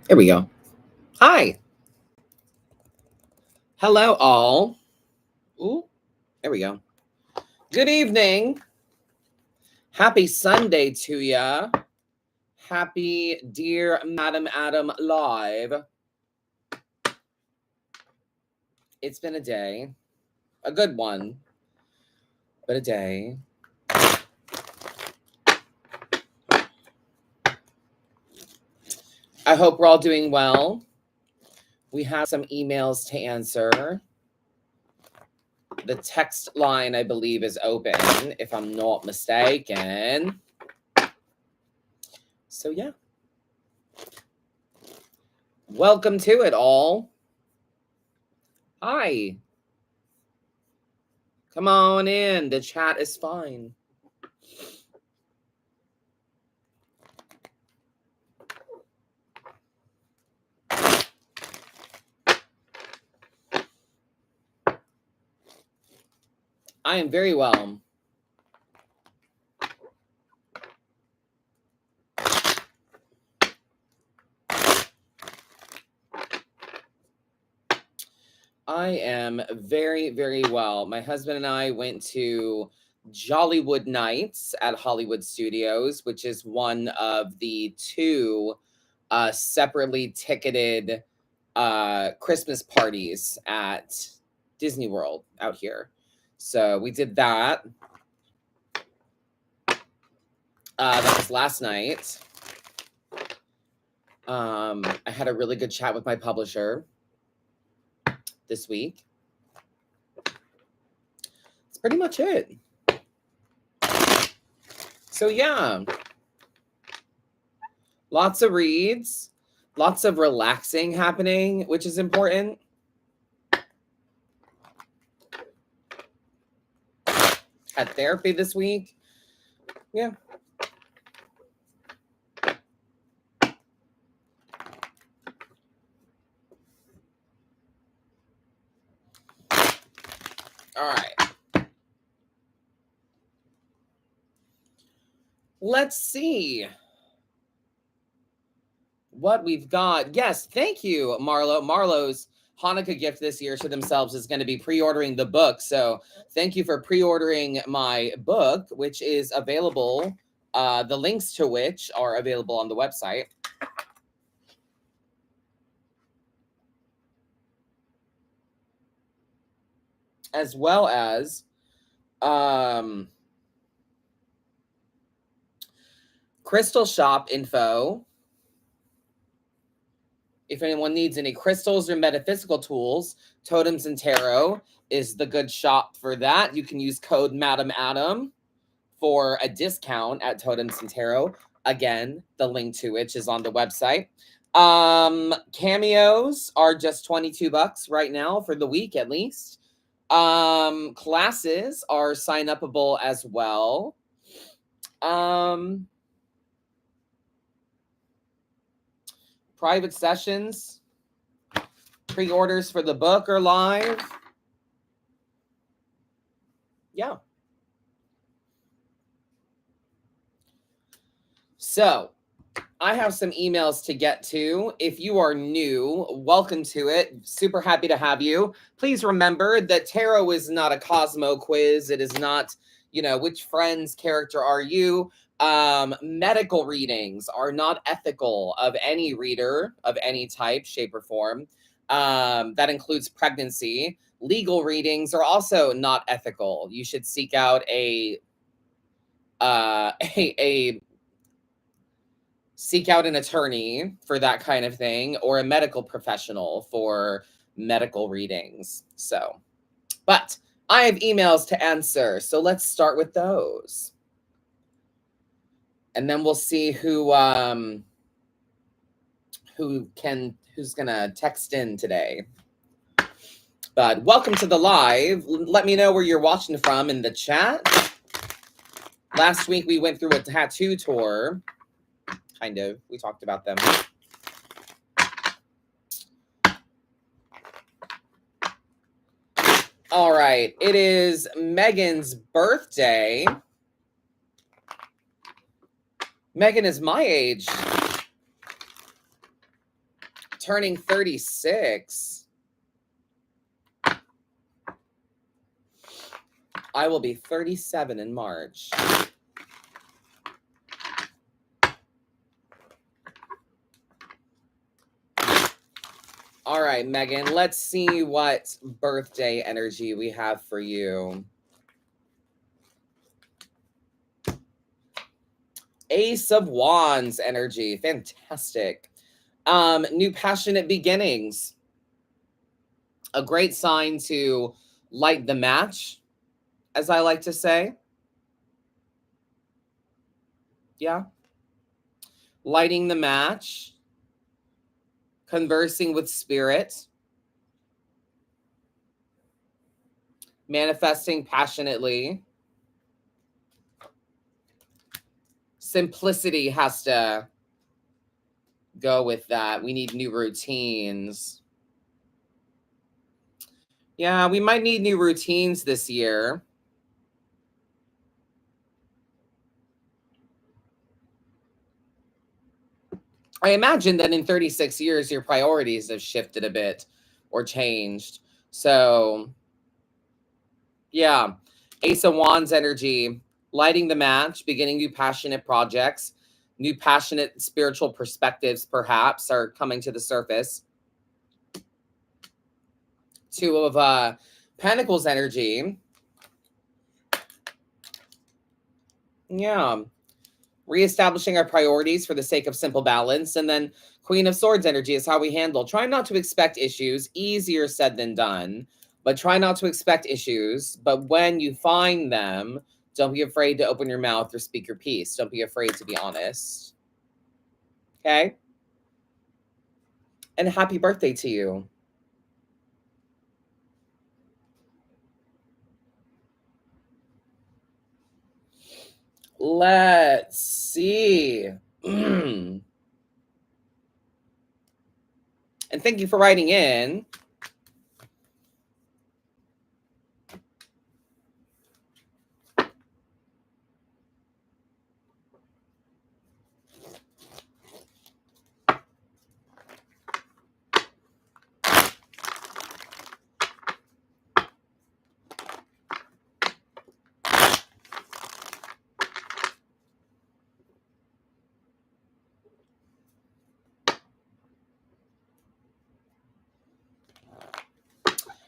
There we go. Hi. Hello, all. Ooh, there we go. Good evening. Happy Sunday to ya. Happy Dear Madam Adam Live. It's been a day. A good one, but a day. I hope we're all doing well. We have some emails to answer. The text line, I believe, is open, if I'm not mistaken. So, yeah. Welcome to it all. Hi. Come on in. The chat is fine. I am very well. I am very, very well. My husband and I went to Jollywood Nights at Hollywood Studios, which is one of the two separately ticketed Christmas parties at Disney World out here. So we did that. That was last night. I had a really good chat with my publisher this week. That's pretty much it. So yeah, lots of reads, lots of relaxing happening, which is important. Had therapy this week. Yeah. All right. Let's see what we've got. Yes, thank you, Marlo. Marlo's Hanukkah gift this year to themselves is going to be pre-ordering the book. So thank you for pre-ordering my book, which is available. The links to which are available on the website. As well as crystal shop info. If anyone needs any crystals or metaphysical tools, Totems and Tarot is the good shop for that. You can use code Madam Adam for a discount at Totems and Tarot. Again, the link to which is on the website. Cameos are just $22 right now for the week at least. Classes are sign upable as well. Private sessions, pre-orders for the book are live. Yeah. So I have some emails to get to. If you are new, welcome to it. Super happy to have you. Please remember that tarot is not a Cosmo quiz. It is not, which friend's character are you? Medical readings are not ethical of any reader of any type, shape, or form. That includes pregnancy. Legal readings are also not ethical. You should seek out seek out an attorney for that kind of thing, or a medical professional for medical readings. So, but I have emails to answer, so let's start with those. And then we'll see who's gonna text in today. But welcome to the live. Let me know where you're watching from in the chat. Last week we went through a tattoo tour. Kind of. We talked about them. All right. It is Megan's birthday. Megan is my age. turning 36. I will be 37 in March. All right, Megan, let's see what birthday energy we have for you. Ace of Wands energy. Fantastic. New passionate beginnings. A great sign to light the match, as I like to say. Yeah. Lighting the match. Conversing with spirit. Manifesting passionately. Simplicity has to go with that. We need new routines. Yeah, we might need new routines this year. I imagine that in 36 years, your priorities have shifted a bit or changed. So, yeah, Ace of Wands energy, lighting the match, beginning new passionate projects, new passionate spiritual perspectives perhaps are coming to the surface. Two of Pentacles energy. Yeah. Reestablishing our priorities for the sake of simple balance. And then Queen of Swords energy is how we handle. Try not to expect issues. Easier said than done. But try not to expect issues. But when you find them, don't be afraid to open your mouth or speak your piece. Don't be afraid to be honest. Okay? And happy birthday to you. Let's see. And thank you for writing in.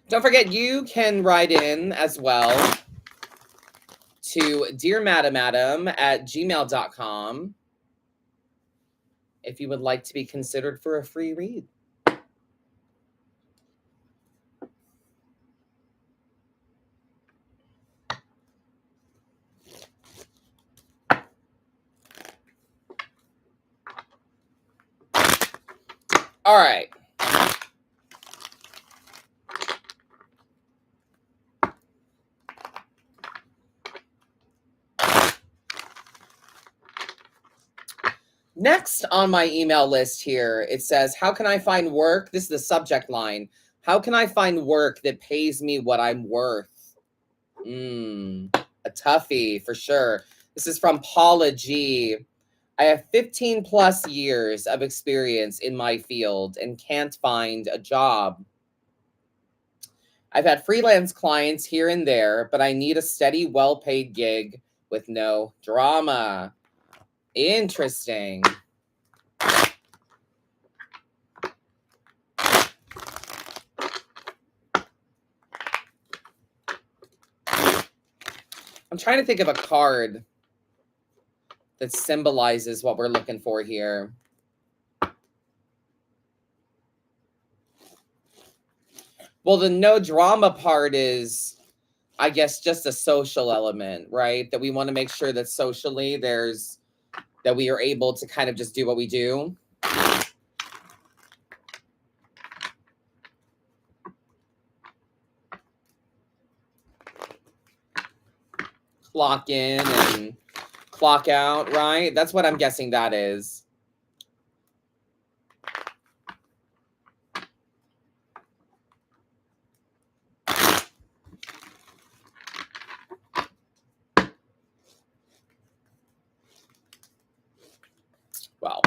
Don't forget, you can write in as well to dearmadamadam@gmail.com if you would like to be considered for a free read. All right. Next on my email list here, it says, how can I find work? This is the subject line. How can I find work that pays me what I'm worth? A toughie for sure. This is from Paula G. I have 15 plus years of experience in my field and can't find a job. I've had freelance clients here and there, but I need a steady, well-paid gig with no drama. Interesting. I'm trying to think of a card that symbolizes what we're looking for here. Well, the no drama part is, I guess, just a social element, right? That we want to make sure that socially that we are able to kind of just do what we do. Clock in and clock out, right? That's what I'm guessing that is. Well,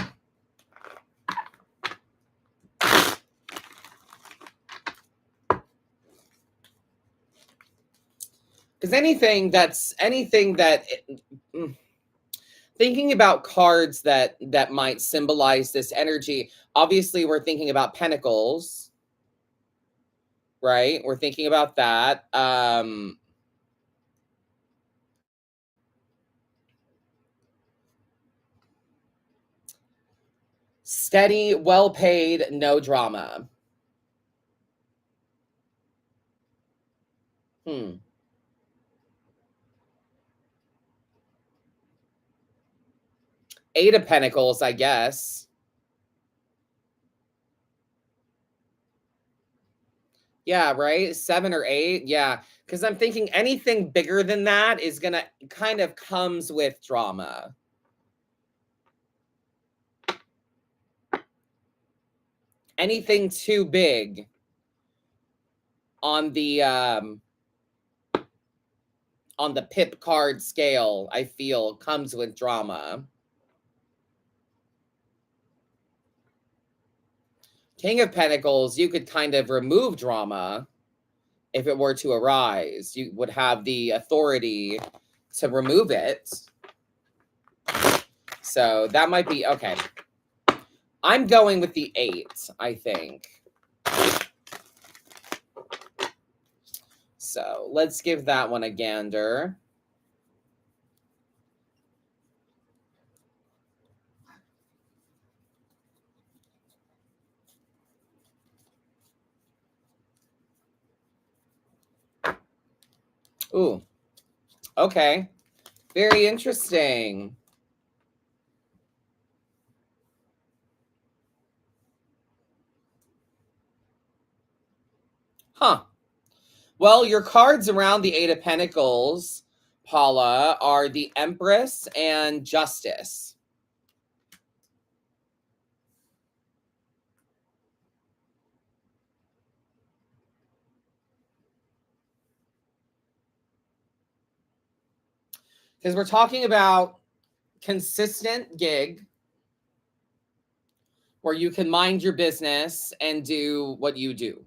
anything that thinking about cards that might symbolize this energy, obviously we're thinking about pentacles, right? We're thinking about that. Steady, well paid, no drama. Eight of Pentacles, I guess. Yeah, right? 7 or 8. Yeah. Because I'm thinking anything bigger than that is going to kind of comes with drama. Anything too big on the pip card scale, I feel comes with drama. King of Pentacles, you could kind of remove drama if it were to arise. You would have the authority to remove it. So that might be okay. I'm going with the 8, I think. So let's give that one a gander. Ooh, okay. Very interesting. Huh. Well, your cards around the 8 of Pentacles, Paula, are the Empress and Justice. Because we're talking about consistent gig where you can mind your business and do what you do.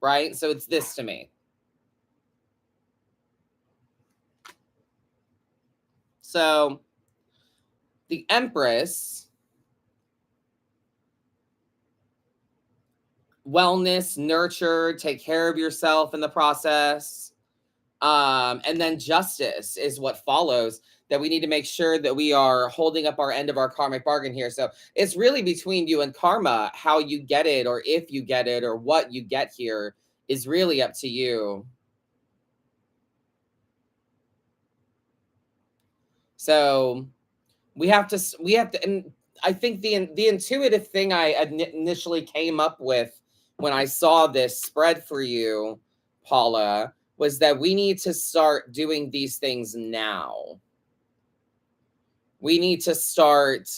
Right? So it's this to me. So the Empress, wellness, nurture, take care of yourself in the process. And then justice is what follows, that we need to make sure that we are holding up our end of our karmic bargain here. So it's really between you and karma. How you get it, or if you get it, or what you get here is really up to you. So we have to, and I think the intuitive thing I initially came up with when I saw this spread for you, Paula, was that we need to start doing these things now. We need to start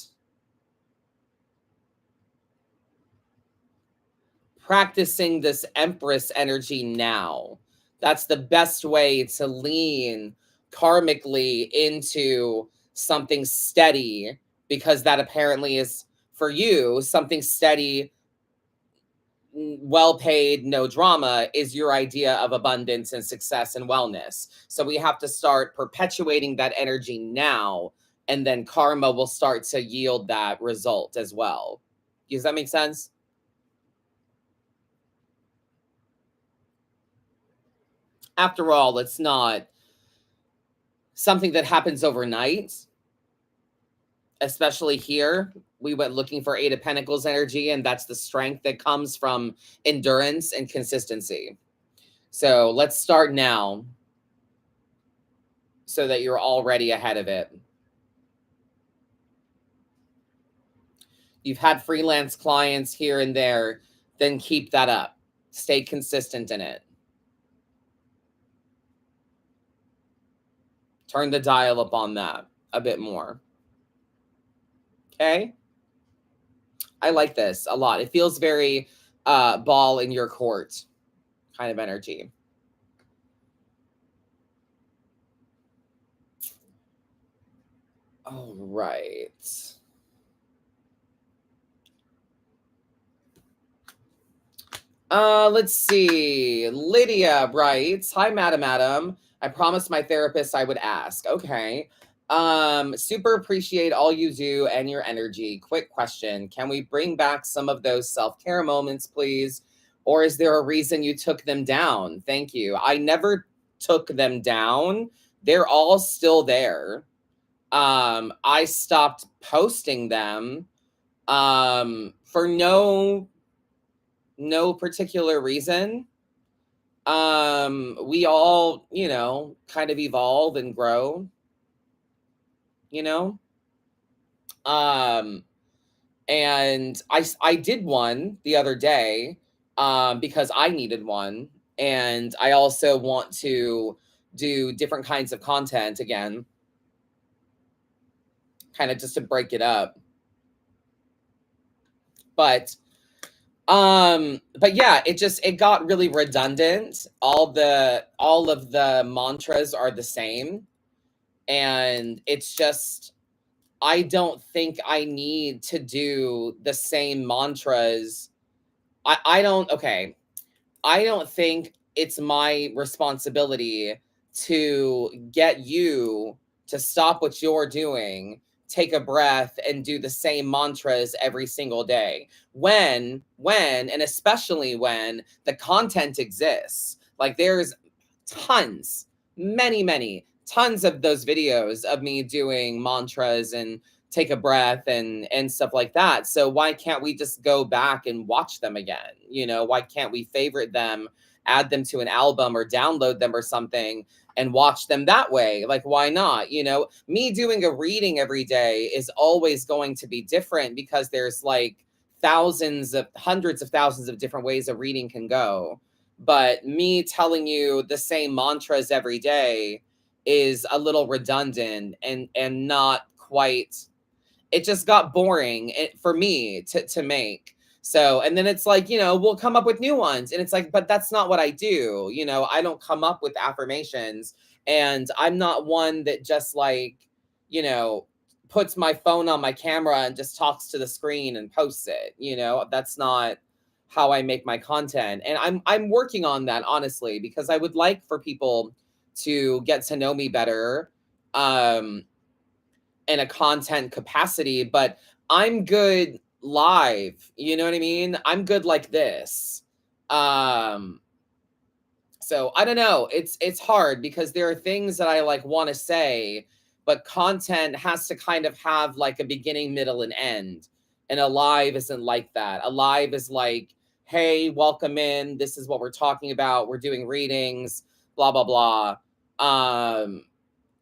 practicing this Empress energy now. That's the best way to lean karmically into something steady, because that apparently is, for you, something steady, well paid, no drama is your idea of abundance and success and wellness. So we have to start perpetuating that energy now, and then karma will start to yield that result as well. Does that make sense? After all, it's not something that happens overnight, especially here. We went looking for 8 of Pentacles energy, and that's the strength that comes from endurance and consistency. So let's start now so that you're already ahead of it. You've had freelance clients here and there, then keep that up. Stay consistent in it. Turn the dial up on that a bit more. Okay? I like this a lot. It feels very ball in your court kind of energy. All right. Let's see. Lydia writes, "Hi, Madam Adam. I promised my therapist I would ask." Okay. Super appreciate all you do and your energy. Quick question. Can we bring back some of those self-care moments, please? Or is there a reason you took them down? Thank you. I never took them down. They're all still there. I stopped posting them for no particular reason. We all, kind of evolve and grow, you know. Um and I did one the other day because I needed one, and I also want to do different kinds of content again, kind of just to break it up. But yeah, it got really redundant. All of the mantras are the same, and it's just, I don't think I need to do the same mantras. I don't, okay. I don't think it's my responsibility to get you to stop what you're doing, take a breath, and do the same mantras every single day. And especially when the content exists. Like there's tons, tons of those videos of me doing mantras and take a breath and stuff like that. So why can't we just go back and watch them again? Why can't we favorite them, add them to an album or download them or something and watch them that way? Like, why not? Me doing a reading every day is always going to be different because there's like hundreds of thousands of different ways a reading can go. But me telling you the same mantras every day is a little redundant and not quite, it just got boring for me to make. So, and then it's like, we'll come up with new ones. And it's like, but that's not what I do. I don't come up with affirmations. And I'm not one that just like, you know, puts my phone on my camera and just talks to the screen and posts it. That's not how I make my content. And I'm working on that, honestly, because I would like for people to get to know me better. In a content capacity, but I'm good live. You know what I mean? I'm good like this. Um, so I don't know. It's hard because there are things that I like want to say, but content has to kind of have like a beginning, middle, and end. And a live isn't like that. A live is like, hey, welcome in. This is what we're talking about. We're doing readings, blah blah blah.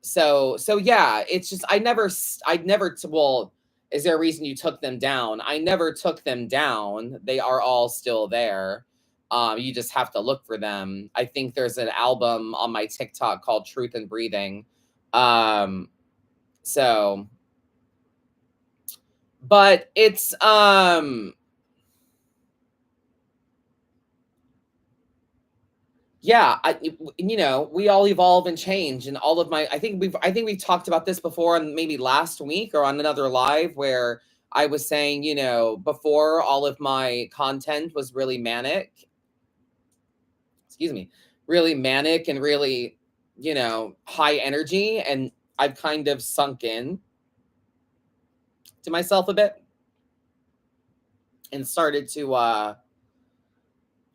So yeah, it's just well, is there a reason you took them down? I never took them down. They are all still there. You just have to look for them. I think there's an album on my TikTok called Truth and Breathing. um so but it's yeah, we all evolve and change, and all of my, I think we've talked about this before, on maybe last week or on another live, where I was saying, before, all of my content was really manic. Excuse me. Really manic and really, high energy, and I've kind of sunk in to myself a bit and started to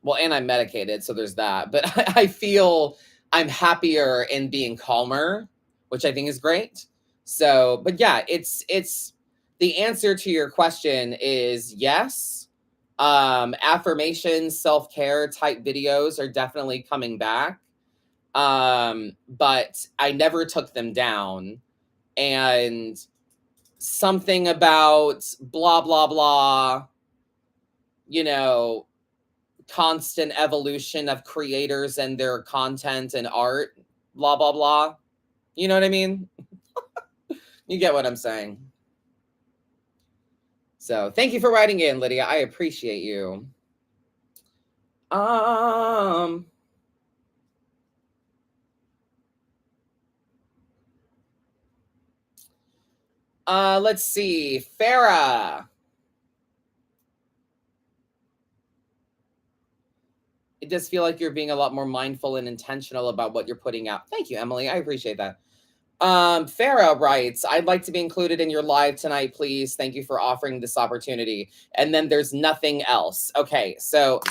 well, and I'm medicated, so there's that. But I feel I'm happier in being calmer, which I think is great. So, but yeah, it's the answer to your question is yes. Affirmations, self-care type videos are definitely coming back. But I never took them down. And something about blah blah blah, you know, constant evolution of creators and their content and art, blah blah blah. You know what I mean? You get what I'm saying. So thank you for writing in, Lydia. I appreciate you. um let's see. Farah. does feel like you're being a lot more mindful and intentional about what you're putting out. Thank you, Emily. I appreciate that. Farah writes, I'd like to be included in your live tonight, please. Thank you for offering this opportunity. And then there's nothing else. Okay, so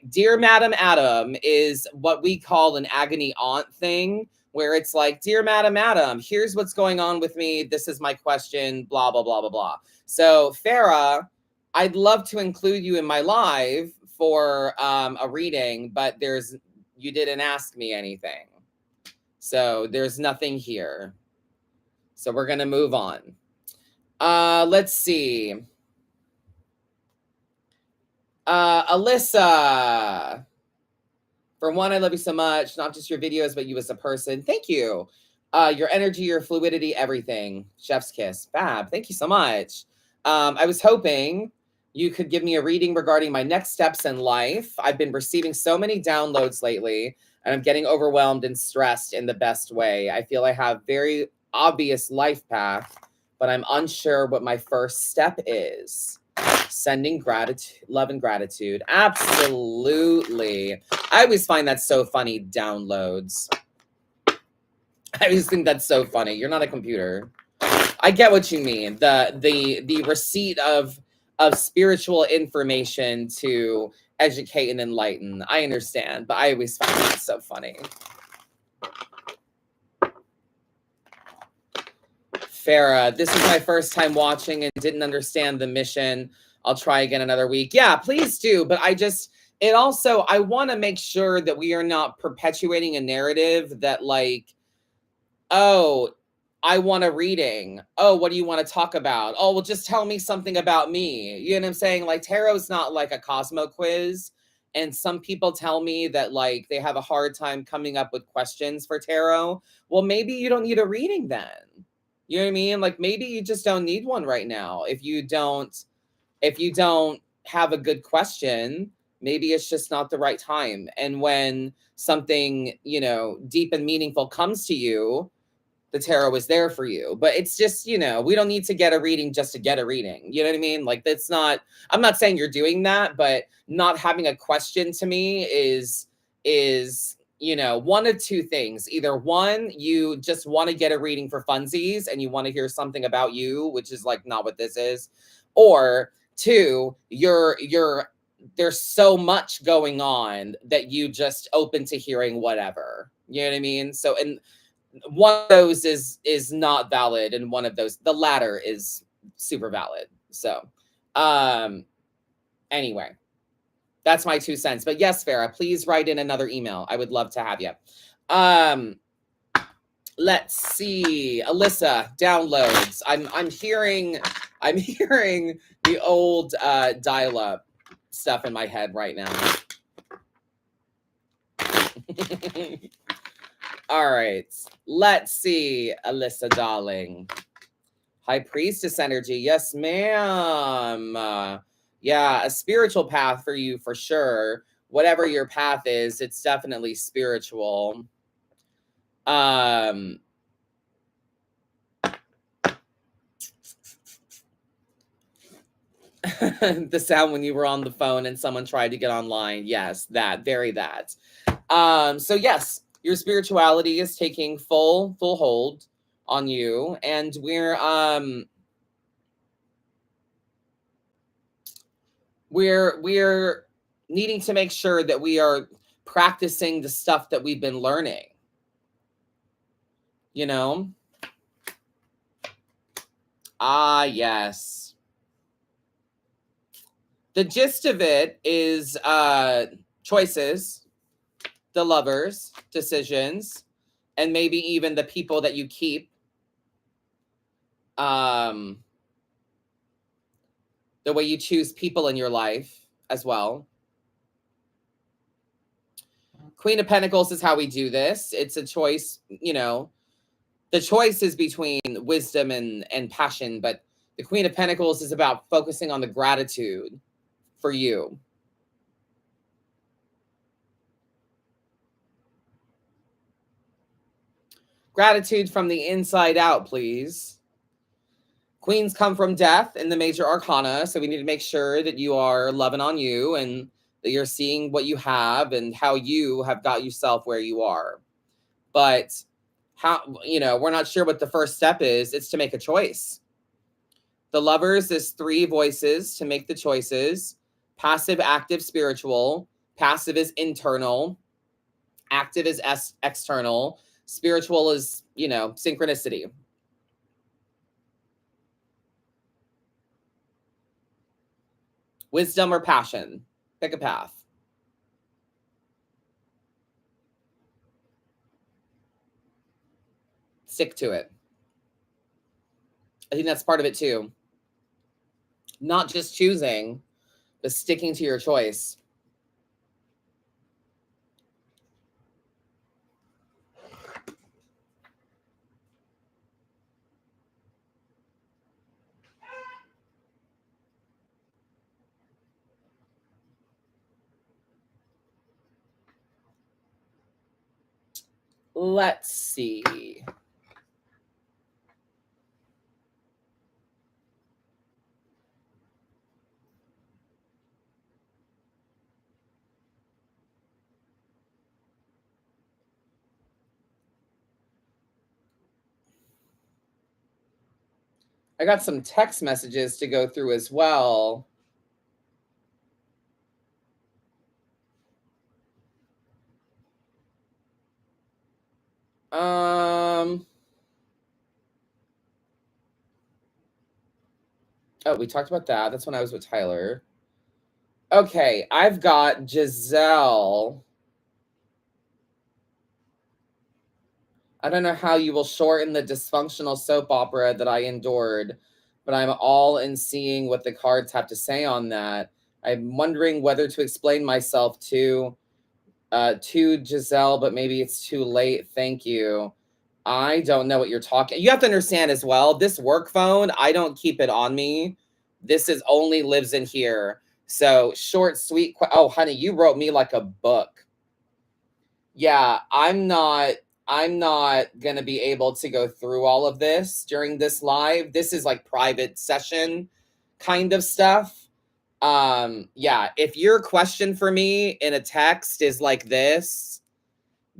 Dear Madam Adam is what we call an agony aunt thing, where it's like, Dear Madam Adam, here's what's going on with me. This is my question, blah, blah, blah, blah, blah. So Farah, I'd love to include you in my live for a reading, but you didn't ask me anything. So there's nothing here. So we're going to move on. Let's see. Alyssa. For one, I love you so much. Not just your videos, but you as a person. Thank you. Your energy, your fluidity, everything. Chef's kiss. Fab. Thank you so much. I was hoping you could give me a reading regarding my next steps in life. I've been receiving so many downloads lately, and I'm getting overwhelmed and stressed in the best way. I feel I have very obvious life path, but I'm unsure what my first step is. Sending gratitude, love and gratitude. Absolutely. I always find that so funny, downloads. I always think that's so funny. You're not a computer. I get what you mean. The receipt of spiritual information to educate and enlighten. I understand, but I always find that so funny. Farah, this is my first time watching and didn't understand the mission. I'll try again another week. Yeah, please do. But I want to make sure that we are not perpetuating a narrative that like, oh, I want a reading. Oh, what do you want to talk about? Oh, well, just tell me something about me. You know what I'm saying? Like, tarot's not like a Cosmo quiz. And some people tell me that like they have a hard time coming up with questions for tarot. Well, maybe you don't need a reading then. You know what I mean? Like maybe you just don't need one right now. If you don't have a good question, maybe it's just not the right time. And when something, deep and meaningful comes to you, the tarot is there for you. But it's just, we don't need to get a reading just to get a reading. You know what I mean? Like I'm not saying you're doing that, but not having a question to me is one of two things. Either one, you just want to get a reading for funsies and you want to hear something about you, which is like not what this is. Or two, there's so much going on that you just open to hearing whatever. You know what I mean? So, and one of those is not valid, and one of those, the latter, is super valid. So, anyway, that's my 2 cents. But yes, Farah, please write in another email. I would love to have you. Let's see, Alyssa, downloads. I'm hearing the old dial-up stuff in my head right now. All right, let's see, Alyssa, darling. High Priestess energy. Yes, ma'am. Yeah, a spiritual path for you for sure. Whatever your path is, it's definitely spiritual. The sound when you were on the phone and someone tried to get online. Yes, that. So yes, your spirituality is taking full hold on you, and we're needing to make sure that we are practicing the stuff that we've been learning. Yes. The gist of it is choices, the lovers, decisions, and maybe even the people that you keep. The way you choose people in your life as well. Queen of Pentacles is how we do this. It's a choice, the choice is between wisdom and passion, but the Queen of Pentacles is about focusing on the gratitude for you. Gratitude from the inside out, please. Queens come from death in the major arcana, so we need to make sure that you are loving on you and that you're seeing what you have and how you have got yourself where you are. But how, we're not sure what the first step is. It's to make a choice. The Lovers is 3 voices to make the choices. Passive, active, spiritual. Passive is internal. Active is external. Spiritual is, synchronicity. Wisdom or passion. Pick a path. Stick to it. I think that's part of it too. Not just choosing, but sticking to your choice. Let's see. I got some text messages to go through as well. Oh, we talked about that. That's when I was with Tyler. Okay, I've got Giselle. I don't know how you will shorten the dysfunctional soap opera that I endured, but I'm all in seeing what the cards have to say on that. I'm wondering whether to explain myself to Giselle, but maybe it's too late. Thank you. I don't know what you're talking. You have to understand as well, this work phone, I don't keep it on me. This is only lives in here. So short, sweet. Oh, honey, you wrote me like a book. Yeah, I'm not going to be able to go through all of this during this live. This is like private session kind of stuff. Yeah, if your question for me in a text is like this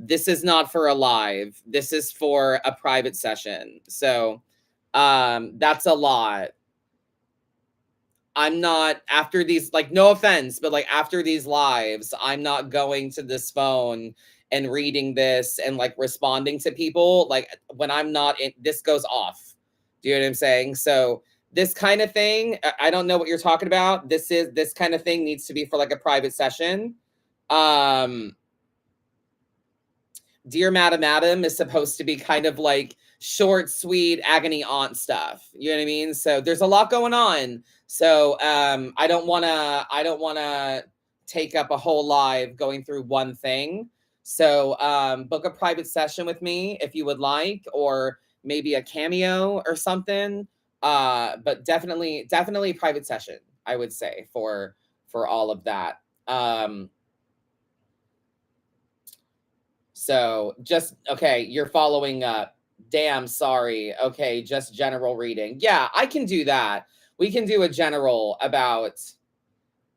is not for a live. This is for a private session. So, that's a lot. I'm not, after these, like, no offense, but like after these lives, I'm not going to this phone and reading this and like responding to people. Like when I'm not in, this goes off. Do you know what I'm saying? So this kind of thing, I don't know what you're talking about. This kind of thing needs to be for like a private session. Dear Madam is supposed to be kind of like short, sweet, agony aunt stuff. You know what I mean? So there's a lot going on. So I don't wanna take up a whole live going through one thing. So book a private session with me if you would like, or maybe a cameo or something. But definitely private session, I would say, for all of that. So just, okay, you're following up. Damn, sorry. Okay, just general reading. Yeah, I can do that. We can do a general about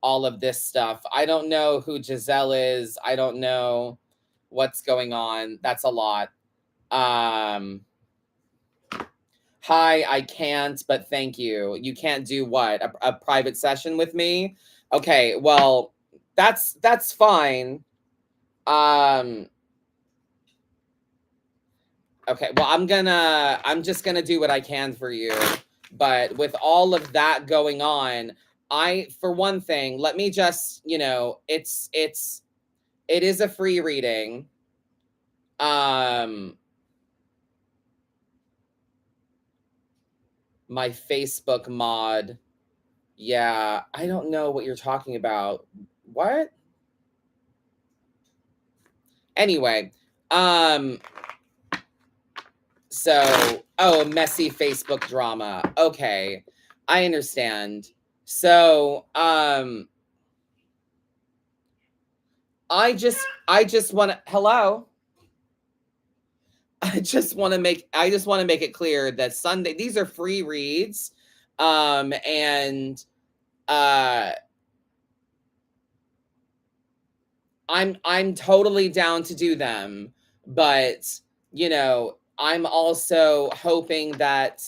all of this stuff. I don't know who Giselle is. I don't know what's going on. That's a lot. Hi, I can't, but thank you. You can't do what? A private session with me? Okay, well, that's fine. Okay, well, I'm just gonna do what I can for you. But with all of that going on, for one thing, let me just, it is a free reading. My Facebook mod. Yeah, I don't know what you're talking about. What? Anyway, so, oh, messy Facebook drama. Okay, I understand. So, I just want to, hello. I just want to make it clear that Sunday, these are free reads. And I'm totally down to do them, but you know, I'm also hoping that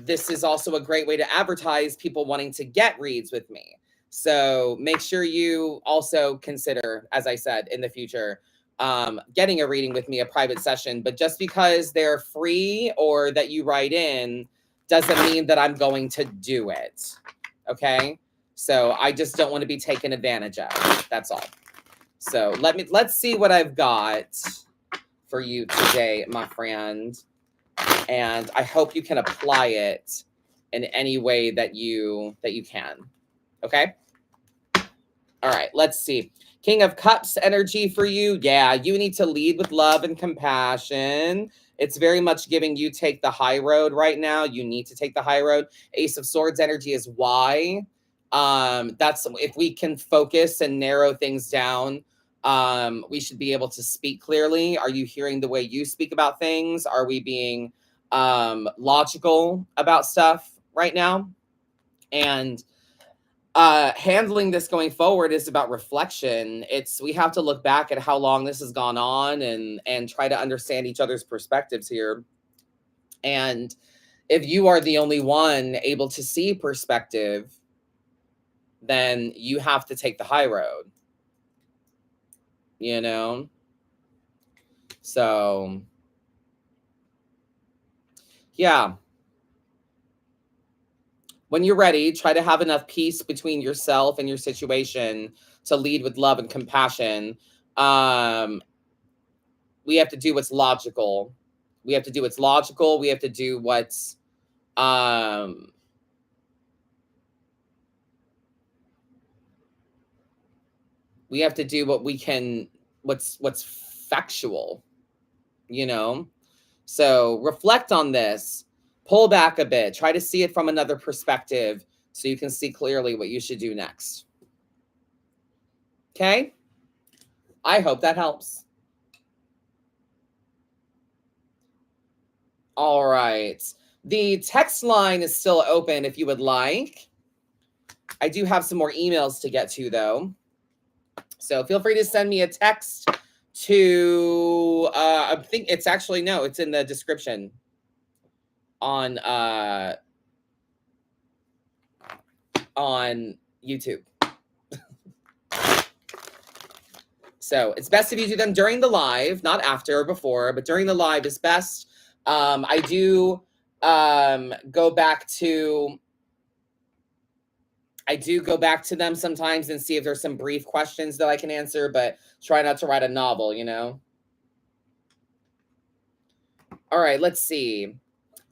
this is also a great way to advertise people wanting to get reads with me. So make sure you also consider, as I said, in the future, getting a reading with me, a private session. But just because they're free or that you write in doesn't mean that I'm going to do it. Okay. So I just don't want to be taken advantage of. That's all. So let's see what I've got for you today, my friend. And I hope you can apply it in any way that you can. Okay? All right, let's see. King of Cups energy for you. Yeah, you need to lead with love and compassion. It's very much giving you take the high road right now. You need to take the high road. Ace of Swords energy is why. That's if we can focus and narrow things down, we should be able to speak clearly. Are you hearing the way you speak about things? Are we being logical about stuff right now? And handling this going forward is about reflection. We have to look back at how long this has gone on and try to understand each other's perspectives here. And if you are the only one able to see perspective, then you have to take the high road, you know? So, yeah. When you're ready, try to have enough peace between yourself and your situation to lead with love and compassion. We have to do what's logical. We have to do what's logical. We have to do what's we have to do what we can, what's factual, you know? So reflect on this, pull back a bit, try to see it from another perspective so you can see clearly what you should do next. Okay? I hope that helps. All right. The text line is still open if you would like. I do have some more emails to get to, though. So feel free to send me a text to, I think it's actually, no, it's in the description on YouTube. So it's best if you do them during the live, not after or before, but during the live is best. I do go back to them sometimes and see if there's some brief questions that I can answer, but try not to write a novel, you know? All right, let's see.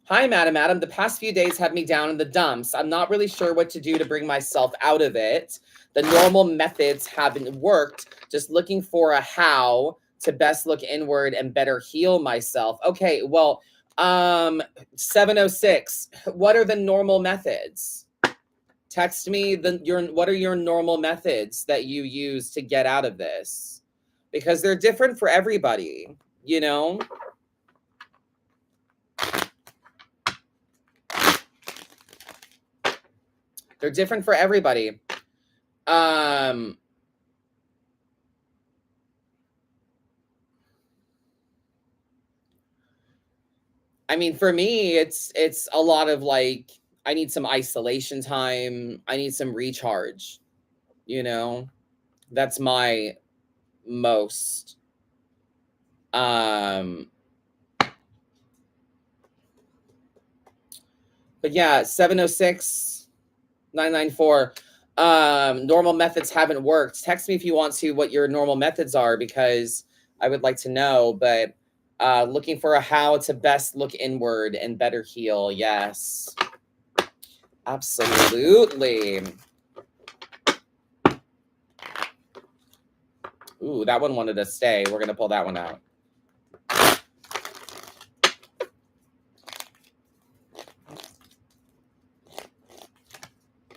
Hi, Madam. The past few days have me down in the dumps. I'm not really sure what to do to bring myself out of it. The normal methods haven't worked. Just looking for a how to best look inward and better heal myself. Okay, well, 706, what are the normal methods? Text me what are your normal methods that you use to get out of this? Because they're different for everybody, you know? They're different for everybody. I mean, for me, it's a lot of like, I need some isolation time. I need some recharge, you know? That's my most but yeah, 706 994. Normal methods haven't worked. Text me if you want to what your normal methods are, because I would like to know. But looking for a how to best look inward and better heal. Yes, absolutely. Ooh, that one wanted to stay. We're gonna pull that one out.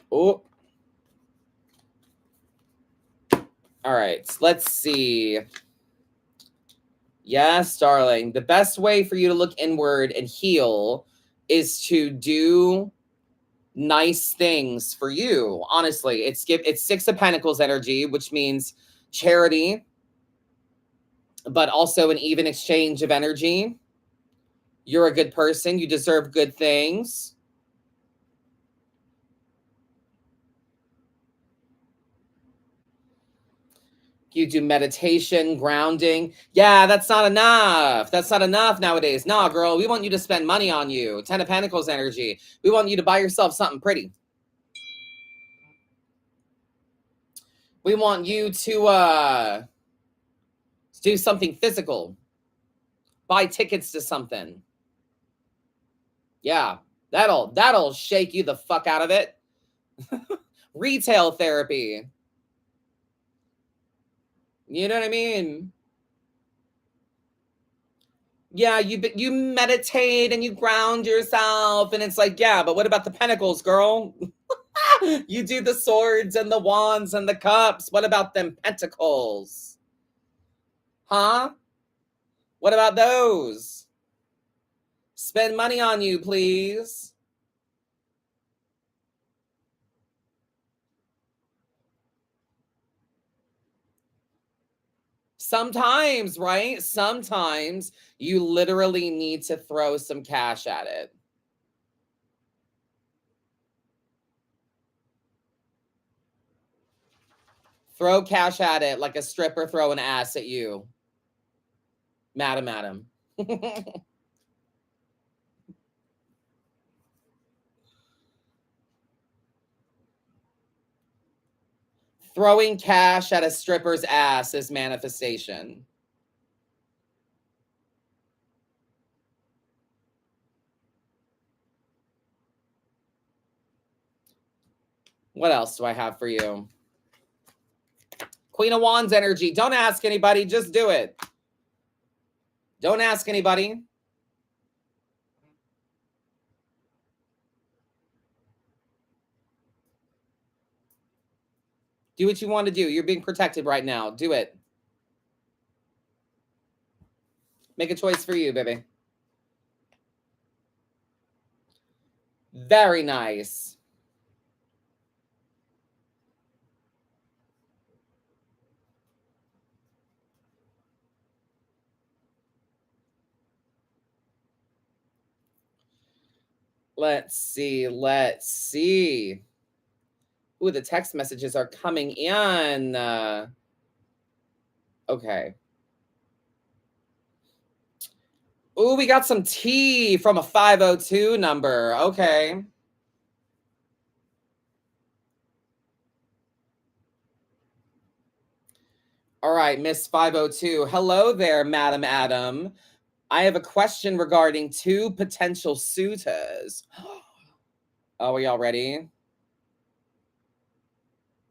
Oh. All right, let's see. Yes, darling. The best way for you to look inward and heal is to do nice things for you. Honestly, it's Six of Pentacles energy, which means charity, but also an even exchange of energy. You're a good person. You deserve good things. You do meditation, grounding. Yeah, that's not enough. That's not enough nowadays. Nah, girl, we want you to spend money on you. Ten of Pentacles energy. We want you to buy yourself something pretty. We want you to do something physical. Buy tickets to something. Yeah, that'll shake you the fuck out of it. Retail therapy. You know what I mean? Yeah, you meditate and you ground yourself, and it's like, yeah, but what about the pentacles, girl? You do the swords and the wands and the cups. What about them pentacles? Huh? What about those? Spend money on you, please. Sometimes, right? Sometimes you literally need to throw some cash at it. Throw cash at it like a stripper throwing ass at you. Madam. Throwing cash at a stripper's ass is manifestation. What else do I have for you? Queen of Wands energy. Don't ask anybody. Just do it. Don't ask anybody. Do what you want to do. You're being protected right now. Do it. Make a choice for you, baby. Very nice. Let's see. Ooh, the text messages are coming in. Okay. Ooh, we got some tea from a 502 number. Okay. All right, Miss 502. Hello there, Madam Adam. I have a question regarding two potential suitors. Oh, are y'all ready?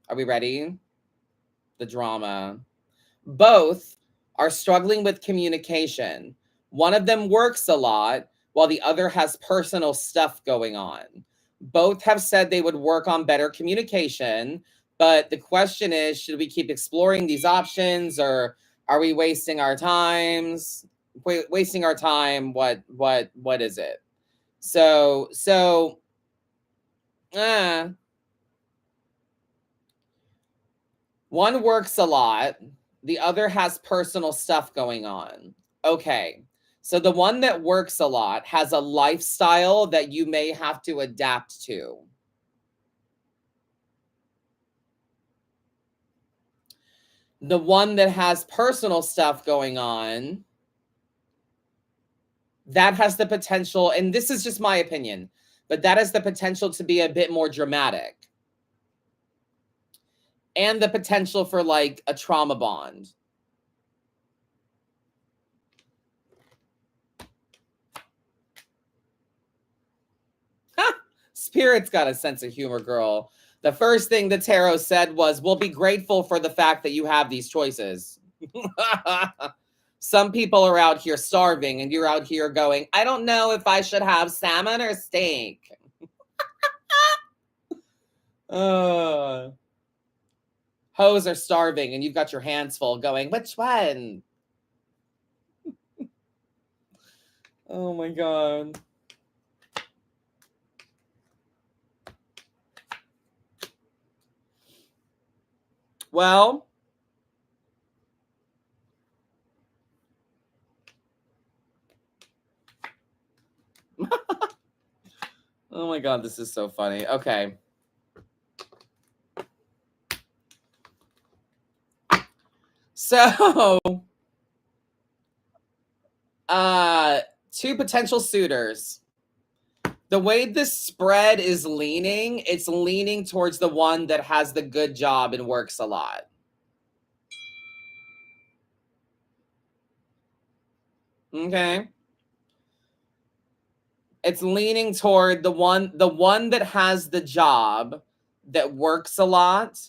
Are we ready? The drama. Both are struggling with communication. One of them works a lot, while the other has personal stuff going on. Both have said they would work on better communication, but the question is, should we keep exploring these options, or are we wasting our times? Wasting our time? What is it? So one works a lot, the other has personal stuff going on. Okay. So the one that works a lot has a lifestyle that you may have to adapt to. The one that has personal stuff going on, that has the potential, and this is just my opinion, but that has the potential to be a bit more dramatic. And the potential for like a trauma bond. Spirit's got a sense of humor, girl. The first thing the tarot said was, we'll be grateful for the fact that you have these choices. Some people are out here starving, and you're out here going, I don't know if I should have salmon or steak. Hoes are starving, and you've got your hands full going, which one? Oh my God. Well, oh my God, this is so funny. Okay. So, two potential suitors. The way this spread is leaning, it's leaning towards the one that has the good job and works a lot. Okay. It's leaning toward the one that has the job that works a lot.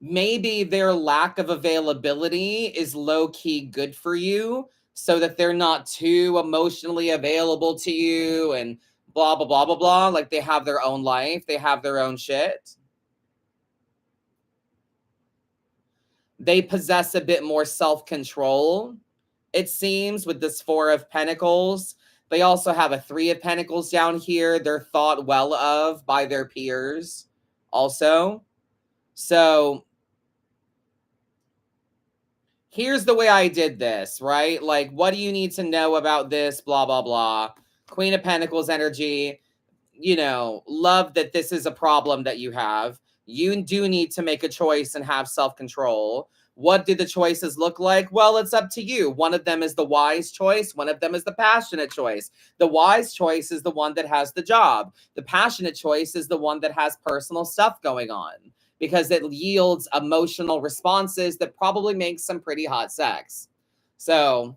Maybe their lack of availability is low-key good for you so that they're not too emotionally available to you and blah blah blah blah blah. Like they have their own life, they have their own shit. They possess a bit more self-control, it seems, with this Four of Pentacles. They also have a Three of Pentacles down here. They're thought well of by their peers also. So here's the way I did this, right? Like, what do you need to know about this? Blah, blah, blah. Queen of Pentacles energy. You know, love that this is a problem that you have. You do need to make a choice and have self-control. What do the choices look like? Well, it's up to you. One of them is the wise choice. One of them is the passionate choice. The wise choice is the one that has the job. The passionate choice is the one that has personal stuff going on because it yields emotional responses that probably make some pretty hot sex. So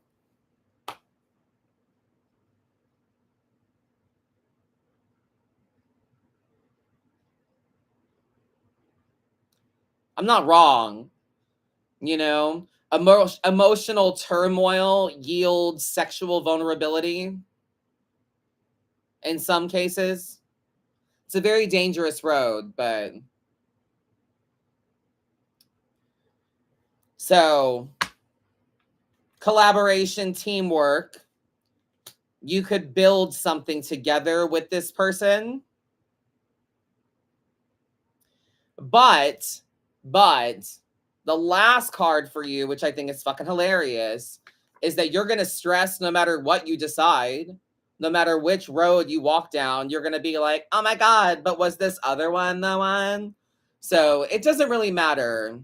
I'm not wrong. You know, emotional turmoil yields sexual vulnerability in some cases. It's a very dangerous road, but so collaboration, teamwork, you could build something together with this person. But the last card for you, which I think is fucking hilarious, is that you're going to stress no matter what you decide, no matter which road you walk down. You're going to be like, oh my God, but was this other one the one? So it doesn't really matter.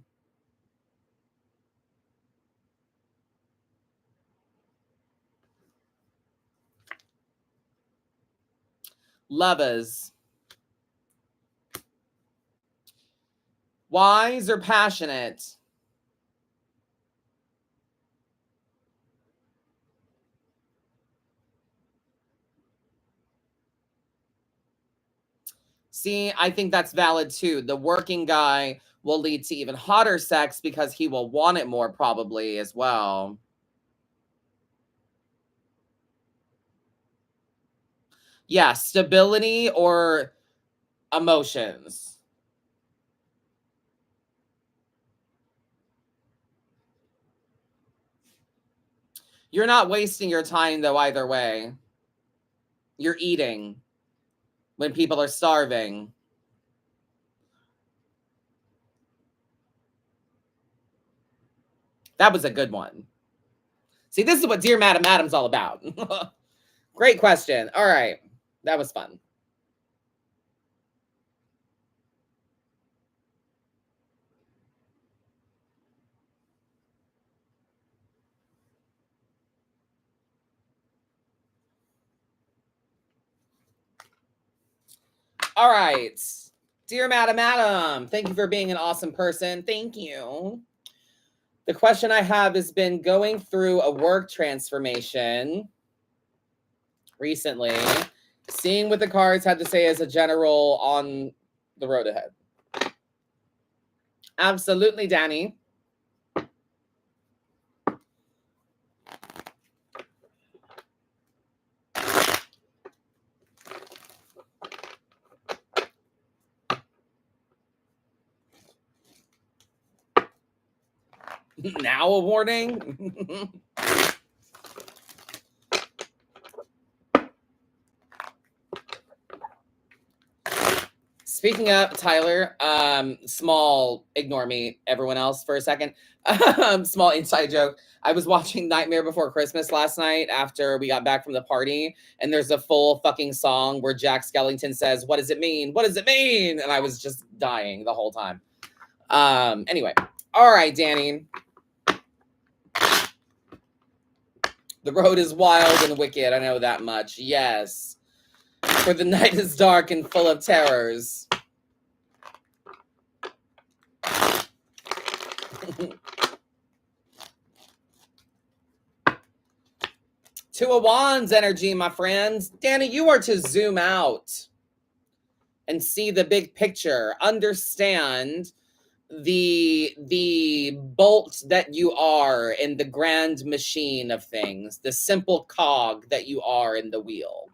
Lovers. Wise or passionate? See, I think that's valid too. The working guy will lead to even hotter sex because he will want it more probably as well. Yeah, stability or emotions. You're not wasting your time though either way. You're eating when people are starving. That was a good one. See, this is what Dear Madam Adam's all about. Great question. All right. That was fun. All right. Dear Madam Adam, thank you for being an awesome person. Thank you. The question I have has been going through a work transformation recently, seeing what the cards had to say as a general on the road ahead. Absolutely, Danny. Now a warning. Speaking of Tyler, ignore me, everyone else, for a second. Small inside joke. I was watching Nightmare Before Christmas last night after we got back from the party, and there's a full fucking song where Jack Skellington says, "What does it mean? What does it mean?" And I was just dying the whole time. Anyway, all right, Danny. The road is wild and wicked. I know that much. Yes. For the night is dark and full of terrors. Two of Wands energy, my friends. Danny, you are to zoom out and see the big picture. Understand the bolt that you are in the grand machine of things, the simple cog that you are in the wheel.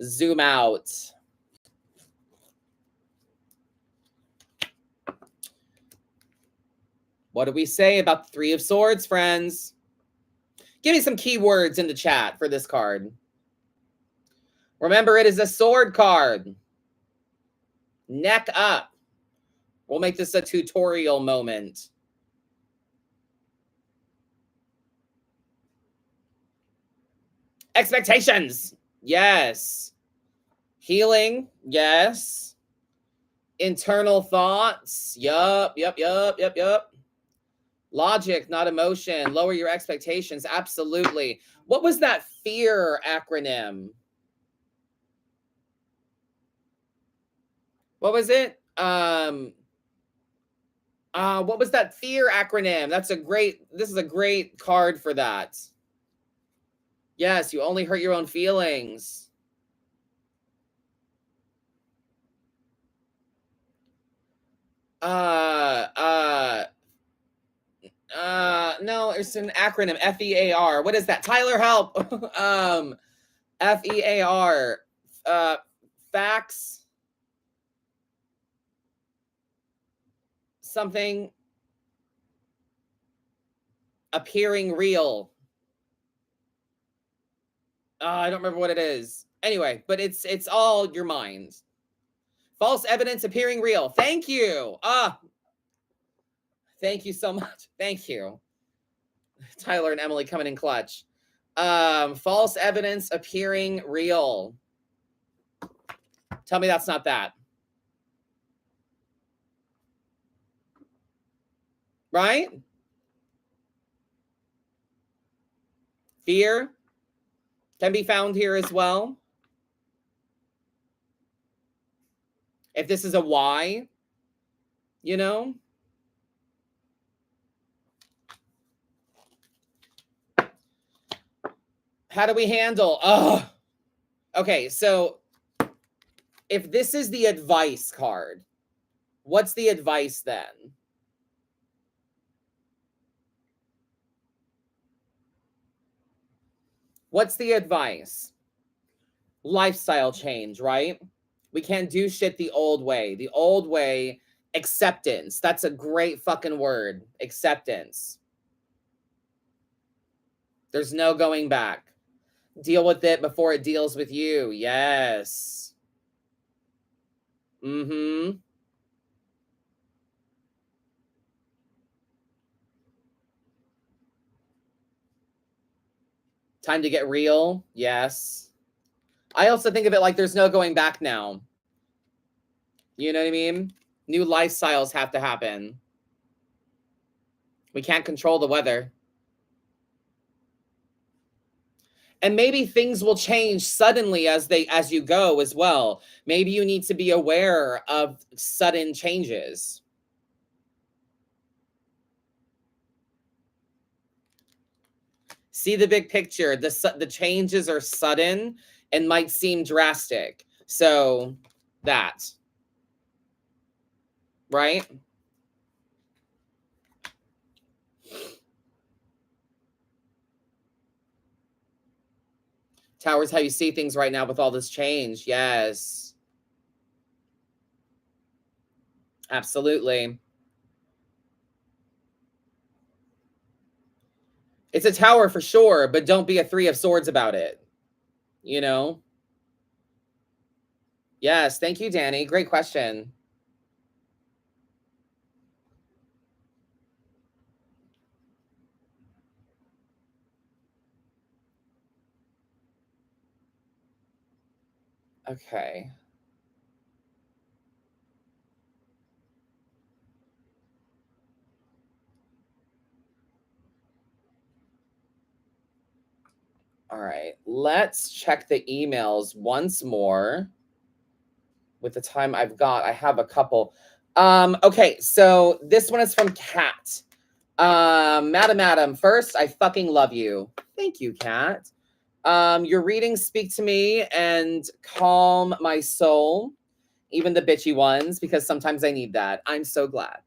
Zoom out. What do we say about the Three of Swords, friends? Give me some keywords in the chat for this card. Remember, it is a sword card. Neck up. We'll make this a tutorial moment. Expectations. Yes. Healing. Yes. Internal thoughts. Yup. Logic, not emotion. Lower your expectations. Absolutely. What was that fear acronym? What was it? What was that fear acronym? This is a great card for that. Yes, you only hurt your own feelings. No, it's an acronym, FEAR. What is that? Tyler, help. FEAR. Facts. Something appearing real. I don't remember what it is. Anyway, but it's all your mind. False evidence appearing real. Thank you. Thank you so much. Thank you. Tyler and Emily coming in clutch. False evidence appearing real. Tell me that's not that. Right? Fear can be found here as well. If this is a why, you know? How do we handle? Okay, so if this is the advice card, what's the advice then? What's the advice? Lifestyle change, right? We can't do shit the old way. The old way, acceptance. That's a great fucking word. Acceptance. There's no going back. Deal with it before it deals with you. Yes. Mm-hmm. Time to get real. Yes. I also think of it like there's no going back now. You know what I mean? New lifestyles have to happen. We can't control the weather. And maybe things will change suddenly as you go as well. Maybe you need to be aware of sudden changes. See the big picture. The changes are sudden and might seem drastic. So that. Right? Tower's how you see things right now with all this change. Yes. Absolutely. It's a tower for sure, but don't be a Three of Swords about it. You know? Yes, thank you, Danny. Great question. Okay. All right. Let's check the emails once more. With the time I've got, I have a couple. Okay, so this one is from Kat. Madam, first, I fucking love you. Thank you, Kat. Your readings speak to me and calm my soul, even the bitchy ones, because sometimes I need that. I'm so glad.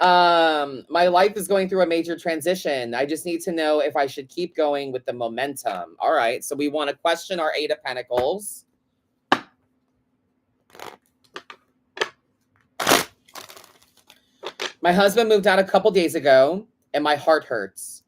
My life is going through a major transition. I just need to know if I should keep going with the momentum. All right, so we want to question our Eight of Pentacles. My husband moved out a couple days ago, and my heart hurts.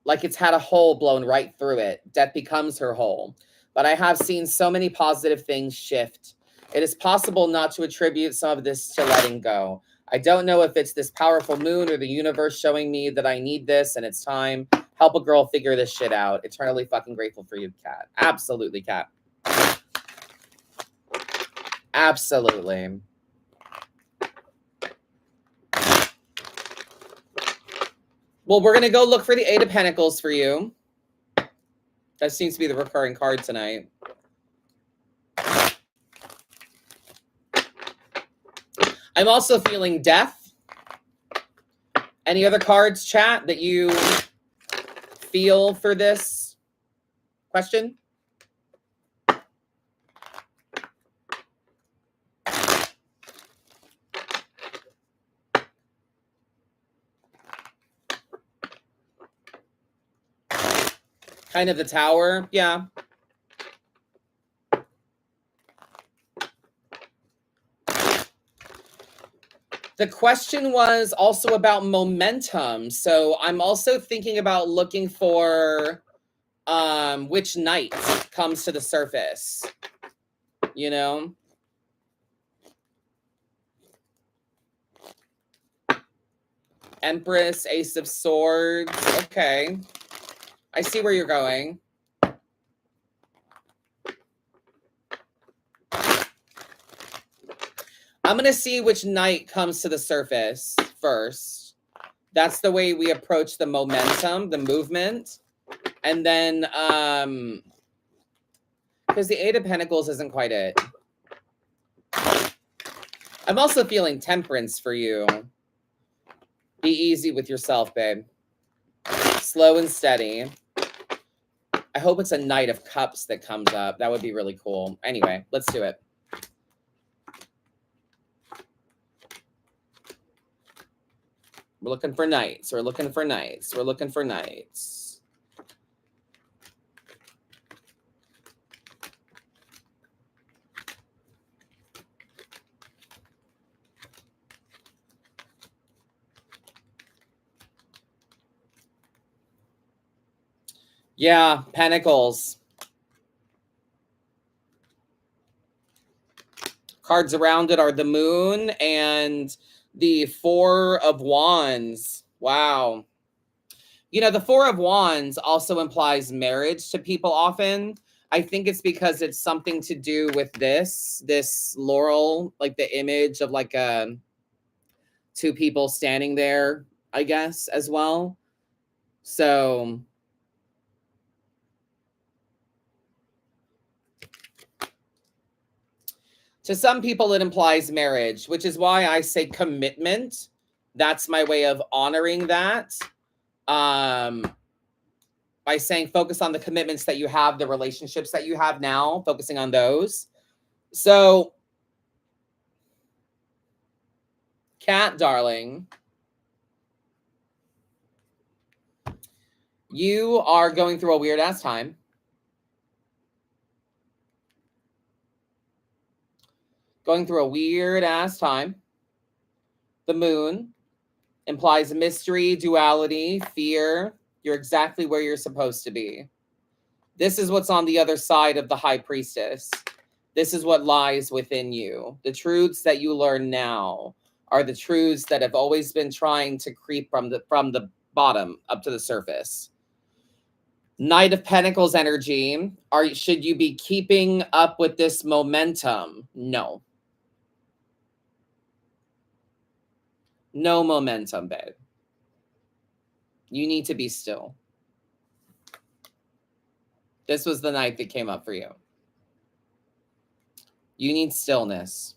Like it's had a hole blown right through it. Death becomes her hole. But I have seen so many positive things shift. It is possible not to attribute some of this to letting go. I don't know if it's this powerful moon or the universe showing me that I need this and it's time. Help a girl figure this shit out. Eternally fucking grateful for you, Kat. Absolutely, Kat. Absolutely. Well, we're going to go look for the Eight of Pentacles for you. That seems to be the recurring card tonight. I'm also feeling death. Any other cards, chat, that you feel for this question? Kind of the Tower, yeah. The question was also about momentum. So I'm also thinking about looking for which knight comes to the surface, you know? Empress, Ace of Swords. Okay. I see where you're going. I'm going to see which knight comes to the surface first. That's the way we approach the momentum, the movement. And then, because the Eight of Pentacles isn't quite it. I'm also feeling temperance for you. Be easy with yourself, babe. Slow and steady. I hope it's a Knight of Cups that comes up. That would be really cool. Anyway, let's do it. We're looking for knights. We're looking for knights. We're looking for knights. Yeah, Pentacles. Cards around it are the Moon and the Four of Wands. Wow. You know, the Four of Wands also implies marriage to people often. I think it's because it's something to do with this laurel, like the image of like two people standing there, I guess, as well. So to some people, it implies marriage, which is why I say commitment. That's my way of honoring that. By saying focus on the commitments that you have, the relationships that you have now, focusing on those. So, Kat, darling, you are going through a weird ass time. Going through a weird ass time. The Moon implies mystery, duality, fear. You're exactly where you're supposed to be. This is what's on the other side of the high priestess. This is what lies within you. The truths that you learn now are the truths that have always been trying to creep from the bottom up to the surface. Knight of Pentacles energy. Should you be keeping up with this momentum? No. No momentum, babe. You need to be still. This was the night that came up for you. You need stillness.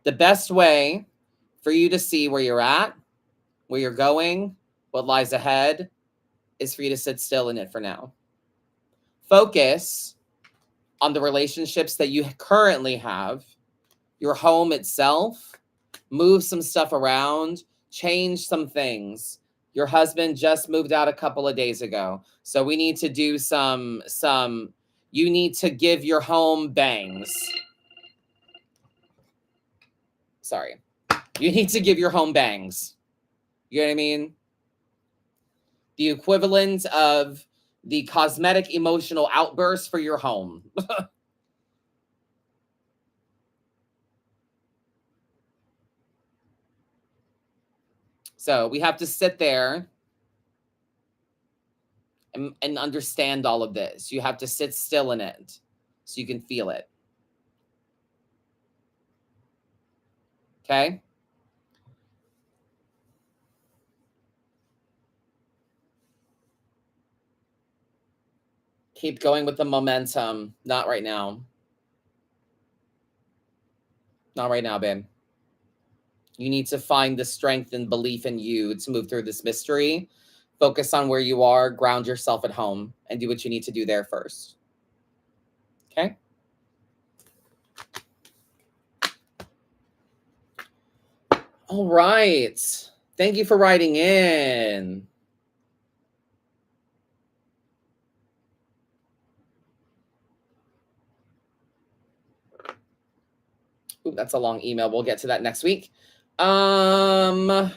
The best way for you to see where you're at, where you're going, what lies ahead, is for you to sit still in it for now. Focus on the relationships that you currently have, your home itself, move some stuff around, change some things. Your husband just moved out a couple of days ago. So we need to do you need to give your home bangs. Sorry. You need to give your home bangs. You know what I mean? The equivalent of the cosmetic emotional outburst for your home. So we have to sit there and understand all of this. You have to sit still in it so you can feel it. Okay? Keep going with the momentum. Not right now. Not right now, babe. You need to find the strength and belief in you to move through this mystery. Focus on where you are, ground yourself at home, and do what you need to do there first. Okay? All right. Thank you for writing in. Ooh, that's a long email. We'll get to that next week. That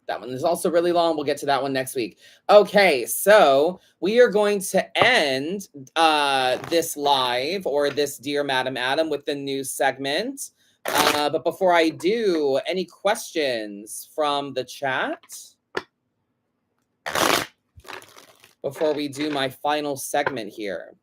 one is also really long. We'll get to that one next week. Okay, so we are going to end this live or this Dear Madam Adam with the new segment. But before I do, any questions from the chat? Before we do my final segment here.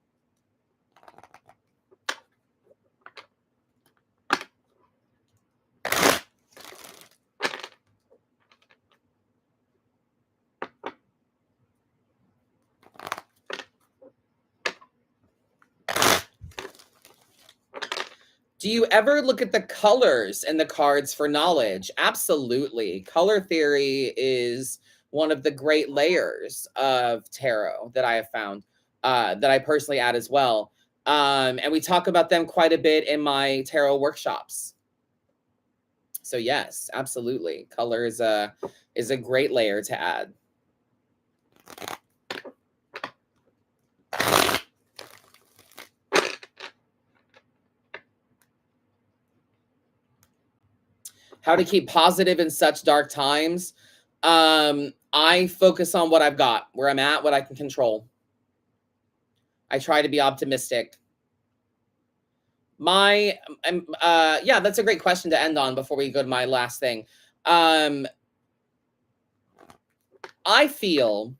Do you ever look at the colors in the cards for knowledge? Absolutely. Color theory is one of the great layers of tarot that I have found, that I personally add as well. And we talk about them quite a bit in my tarot workshops. So yes, absolutely. Color is a great layer to add. How to keep positive in such dark times. I focus on what I've got, where I'm at, what I can control. I try to be optimistic. Yeah, that's a great question to end on before we go to my last thing. I feel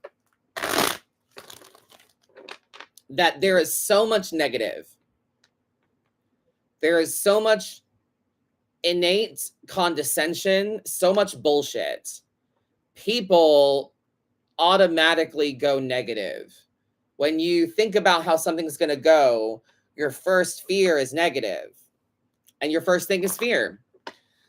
that there is so much negative. There is so much innate condescension, so much bullshit. People automatically go negative. When you think about how something's going to go, your first fear is negative, and your first thing is fear.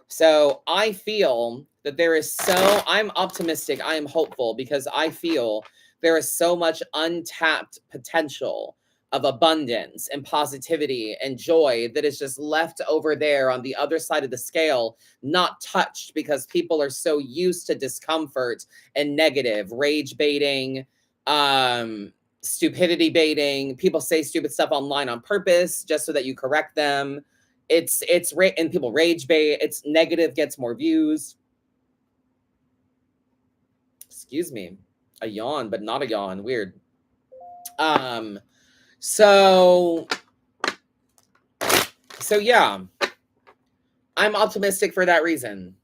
So I feel that I'm optimistic, I am hopeful, because I feel there is so much untapped potential of abundance and positivity and joy that is just left over there on the other side of the scale, not touched, because people are so used to discomfort and negative, rage baiting, stupidity baiting. People say stupid stuff online on purpose just so that you correct them. And people rage bait. It's negative, gets more views. Excuse me. A yawn, but not a yawn. Weird. So yeah, I'm optimistic for that reason.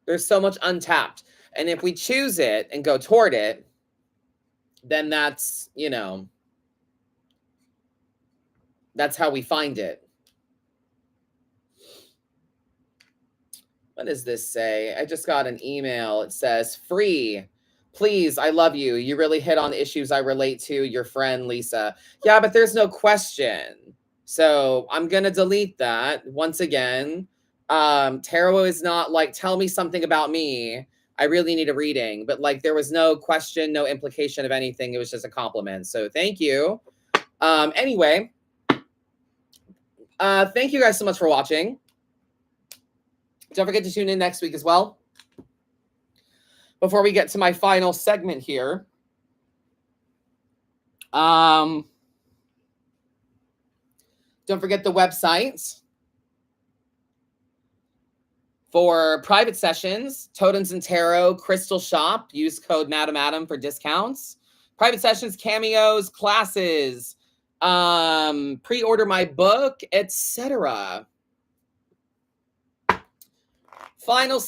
There's so much untapped. And if we choose it and go toward it, then that's, you know, that's how we find it. What does this say? I just got an email. It says, free. Please, I love you. You really hit on issues I relate to. Your friend, Lisa. Yeah, but there's no question. So I'm going to delete that once again. Tarot is not like, tell me something about me. I really need a reading. But like, there was no question, no implication of anything. It was just a compliment. So thank you. Anyway, thank you guys so much for watching. Don't forget to tune in next week as well. Before we get to my final segment here, don't forget the website for private sessions, Totems and Tarot, Crystal Shop. Use code MadamAdam for discounts. Private sessions, cameos, classes, pre-order my book, etc. Final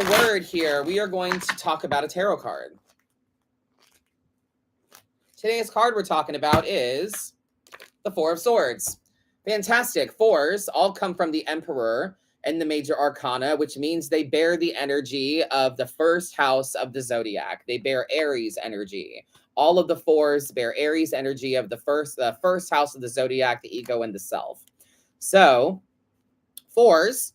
word here. We are going to talk about a tarot card. Today's card we're talking about is the Four of Swords. Fantastic. Fours all come from the Emperor and the Major Arcana, which means they bear the energy of the first house of the zodiac. They bear Aries energy. All of the fours bear Aries energy of the first house of the zodiac, the ego and the self. So, fours,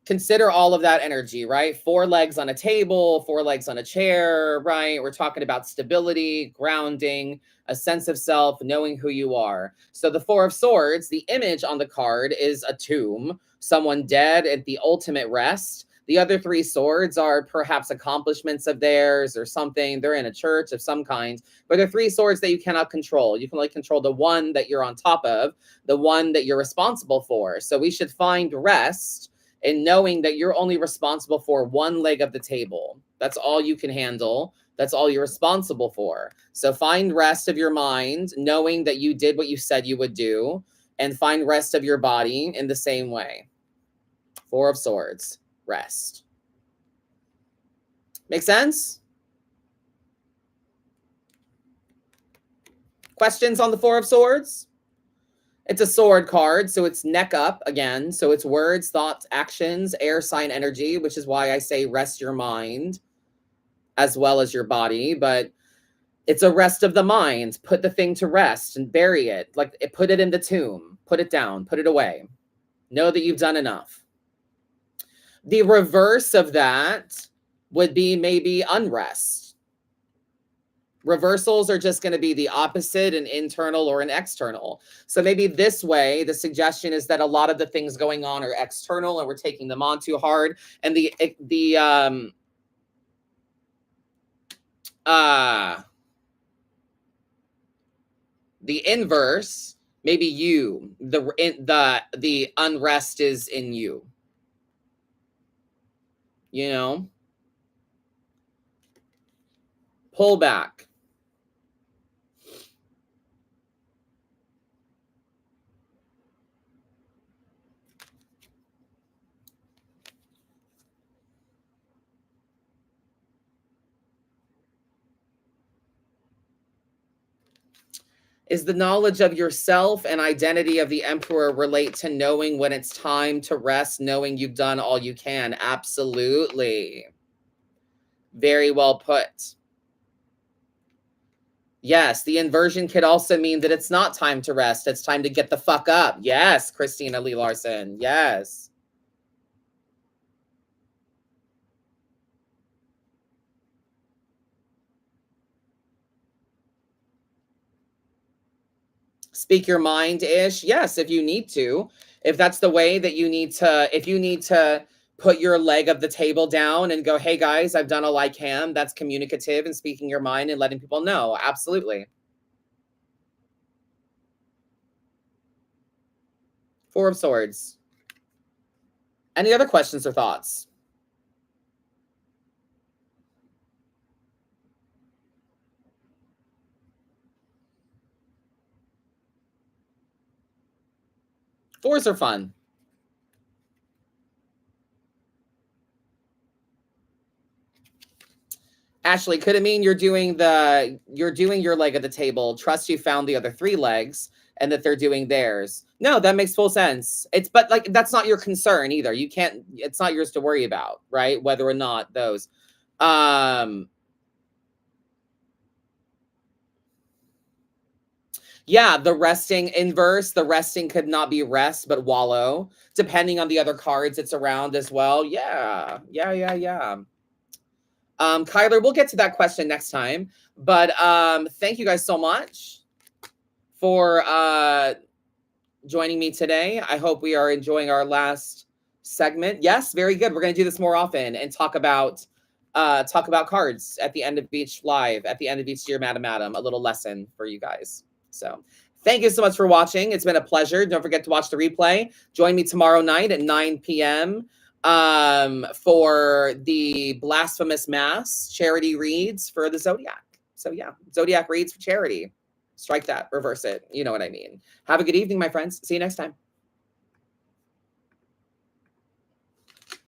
consider all of that energy, right? 4 legs on a table, 4 legs on a chair, right? We're talking about stability, grounding, a sense of self, knowing who you are. So the Four of Swords, the image on the card is a tomb, someone dead at the ultimate rest. The other 3 swords are perhaps accomplishments of theirs or something. They're in a church of some kind, but they're 3 swords that you cannot control. You can only control the one that you're on top of, the one that you're responsible for. So we should find rest in knowing that you're only responsible for one leg of the table. That's all you can handle. That's all you're responsible for. So find rest of your mind, knowing that you did what you said you would do, and find rest of your body in the same way. Four of Swords, rest. Make sense? Questions on the Four of Swords? It's a sword card, so it's neck up again. So it's words, thoughts, actions, air sign energy, which is why I say rest your mind as well as your body. But it's a rest of the mind. Put the thing to rest and bury it. Like put it in the tomb. Put it down. Put it away. Know that you've done enough. The reverse of that would be maybe unrest. Reversals are just going to be the opposite, an internal or an external. So maybe this way, the suggestion is that a lot of the things going on are external and we're taking them on too hard. And the inverse, maybe you, the unrest is in you. You know? Pull back. Is the knowledge of yourself and identity of the Emperor relate to knowing when it's time to rest, knowing you've done all you can? Absolutely. Very well put. Yes, the inversion could also mean that it's not time to rest. It's time to get the fuck up. Yes, Christina Lee Larson. Yes. Speak your mind-ish. Yes, if you need to. If that's the way that you need to, if you need to put your leg of the table down and go, hey guys, I've done all I can. That's communicative and speaking your mind and letting people know. Absolutely. Four of Swords. Any other questions or thoughts? Fours are fun. Ashley, could it mean you're doing your leg of the table? Trust you found the other 3 legs and that they're doing theirs. No, that makes full sense. But like that's not your concern either. You can't. It's not yours to worry about, right? Whether or not those. Yeah, the resting inverse. The resting could not be rest, but wallow, depending on the other cards it's around as well. Yeah. Kyler, we'll get to that question next time. But thank you guys so much for joining me today. I hope we are enjoying our last segment. Yes, very good. We're going to do this more often and talk about cards at the end of each live, at the end of each Dear Madam Madam, a little lesson for you guys. So thank you so much for watching. It's been a pleasure. Don't forget to watch the replay. Join me tomorrow night at 9 p.m. For the Blasphemous Mass charity reads for the Zodiac. So yeah, Zodiac reads for charity. Strike that, reverse it. You know what I mean. Have a good evening, my friends. See you next time.